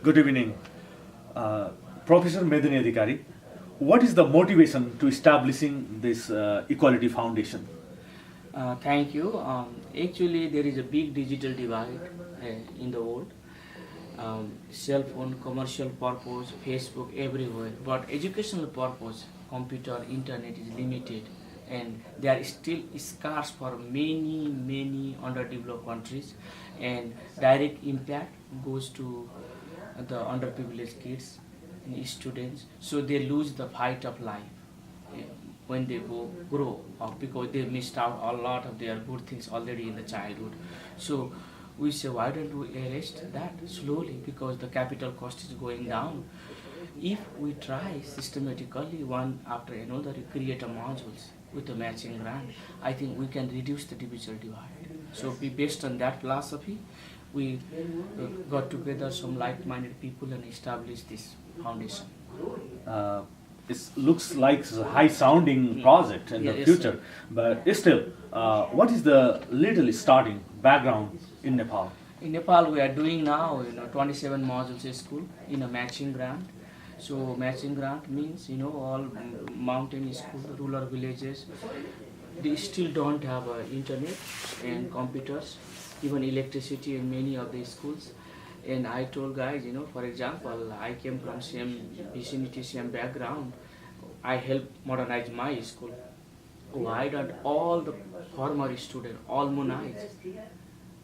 Good evening. Professor Medani Adhikari, what is the motivation to establishing this Equality Foundation? Thank you. Actually, there is a big digital divide in the world. Cell phone, commercial purpose, Facebook, everywhere. But educational purpose, computer, internet is limited, and they are still scarce for many underdeveloped countries. And direct impact goes to the underprivileged kids and students, so they lose the fight of life eh, when they grow up, because they missed out a lot of their good things already in the childhood. So we say, why don't we arrest that slowly, because the capital cost is going down. If we try systematically one after another, you create a modules with a matching grant, I think we can reduce the digital divide. So based on that philosophy, we got together some like-minded people and established this foundation. Uh, it looks like a high-sounding project in the Yes, sir. future, but still, what is the little starting background in Nepal? In Nepal, we are doing now, 27 modules a school in a matching grant. So matching grant means, all mountain schools, rural villages, they still don't have internet and computers, even electricity in many of the schools. And I told guys, for example, I came from same vicinity, same background. I helped modernize my school. Why don't all the former students, all Munais,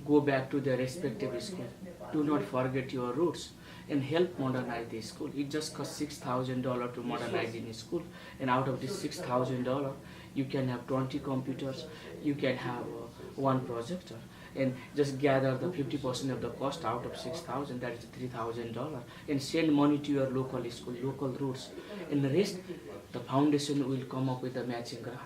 go back to their respective school? Do not forget your roots and help modernize the school. It just costs $6,000 to modernize in a school, and out of this $6,000, you can have 20 computers, you can have one projector, and just gather the 50% of the cost out of 6,000, that is $3,000, and send money to your local school, local roots, and the rest, the foundation will come up with a matching grant.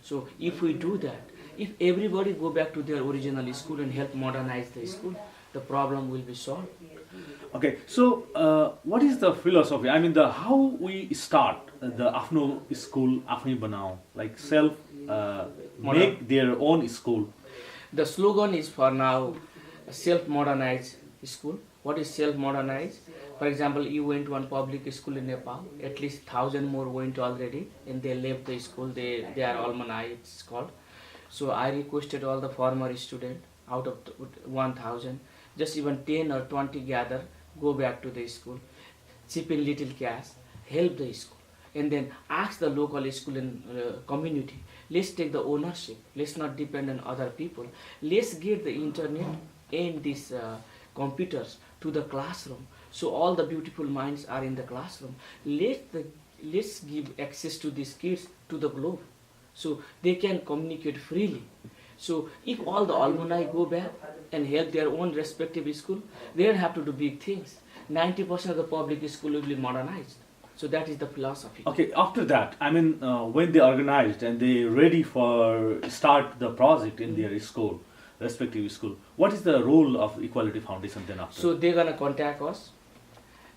So if we do that, if everybody go back to their original school and help modernize the school, the problem will be solved. Okay, so what is the philosophy? I mean, the how we start the Afno school, Afni Banao, like self make their own school. The slogan is for now self-modernized school. What is self-modernized? For example, you went to one public school in Nepal, at least 1,000 more went already, and they left the school, they are alumni, it's called. So I requested all the former students, out of 1,000, just even 10 or 20 gather, go back to the school, chip in little cash, help the school, and then ask the local school and community, let's take the ownership, let's not depend on other people, let's get the internet and these computers to the classroom, so all the beautiful minds are in the classroom. Let's give access to these kids to the globe, so they can communicate freely. So if all the alumni go back and help their own respective school, they don't have to do big things. 90% of the public school will be modernized. So that is the philosophy. Okay, after that, I mean, when they organized and they ready for start the project in their school, respective school, what is the role of Equality Foundation then after? So they're gonna contact us,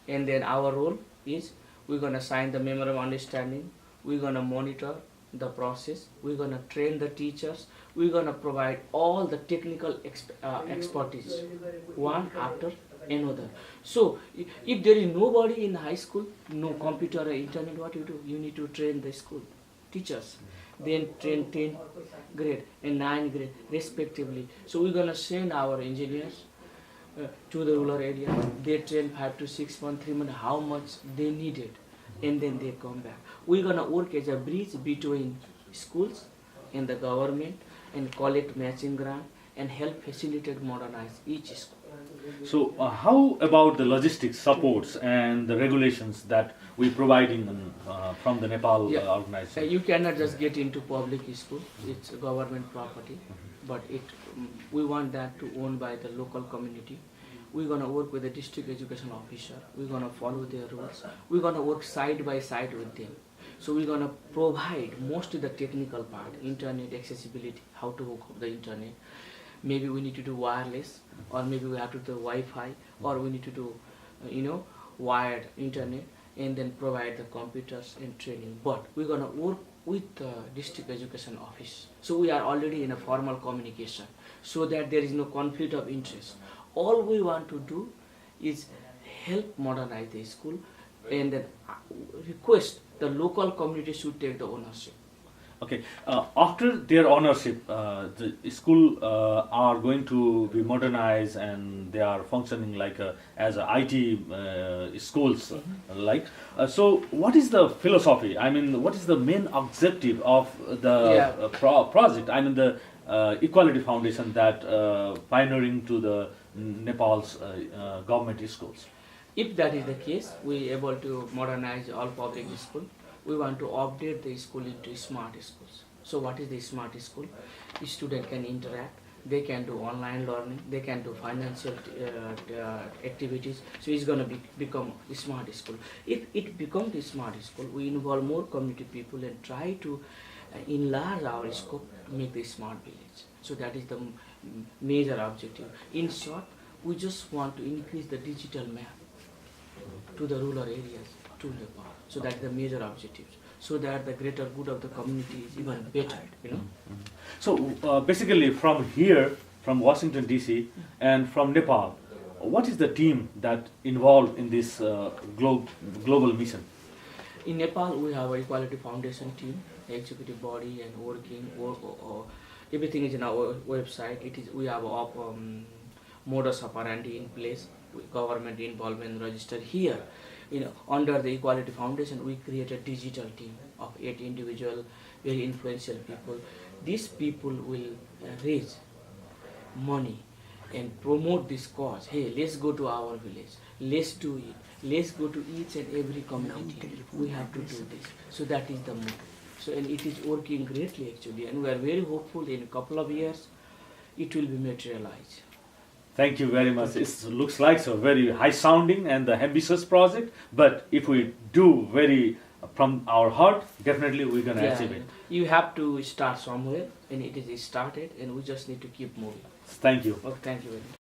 and then our role is we're gonna sign the memorandum of understanding. We're gonna monitor the process. We're gonna train the teachers. We're gonna provide all the technical expertise, one after another. So if there is nobody in high school, no computer or internet, what you do? You need to train the school teachers, then train 10th grade and 9th grade respectively. So we're gonna send our engineers to the rural area. They train 5 to 6 months, 3 months, how much they needed, and then they come back. We're gonna work as a bridge between schools and the government and collect matching grant and help facilitate modernize each school. So, how about the logistics supports and the regulations that we providing from the Nepal Yeah. organization? You cannot just get into public school, it's a government property, but we want that to own by the local community. We're gonna work with the district education officer, we're gonna follow their rules, we're gonna work side by side with them. So we're gonna provide mostly the technical part, internet accessibility, how to hook up the internet. Maybe we need to do wireless, or maybe we have to do Wi-Fi, or we need to do, wired internet, and then provide the computers and training. But we're gonna work with the district education office. So we are already in a formal communication, so that there is no conflict of interest. All we want to do is help modernize the school, and then request the local community should take the ownership. Okay. After their ownership, the school are going to be modernized and they are functioning like as a IT schools, like. So, what is the philosophy? I mean, what is the main objective of the Yeah. project? I mean, the Equality Foundation that pioneering to the Nepal's government schools. If that is the case, we able to modernize all public school. We want to update the school into smart schools. So what is the smart school? The student can interact, they can do online learning, they can do financial activities. So it's going to become a smart school. If it becomes a smart school, we involve more community people and try to enlarge our scope to make the smart village. So that is the major objective. In short, we just want to increase the digital map to the rural areas, to Nepal. So that's the major objectives. So that the greater good of the community is even better, you know. So basically, from here, from Washington DC, and from Nepal, what is the team that involved in this global mission? In Nepal, we have a Equality Foundation team, executive body, and working. Everything is in our website. We have a modus operandi in place, with government involvement registered here. Under the Equality Foundation, we created a digital team of 8 individual, very influential people. These people will raise money and promote this cause. Hey, let's go to our village. Let's do it. Let's go to each and every community. We have to do this. So that is the move. So, and it is working greatly actually, and we are very hopeful in a couple of years it will be materialized. Thank you very much. It looks like a very high sounding and the ambitious project, but if we do very from our heart, definitely we're going to achieve it. You have to start somewhere, and it is started, and we just need to keep moving. Thank you. Okay, thank you very much.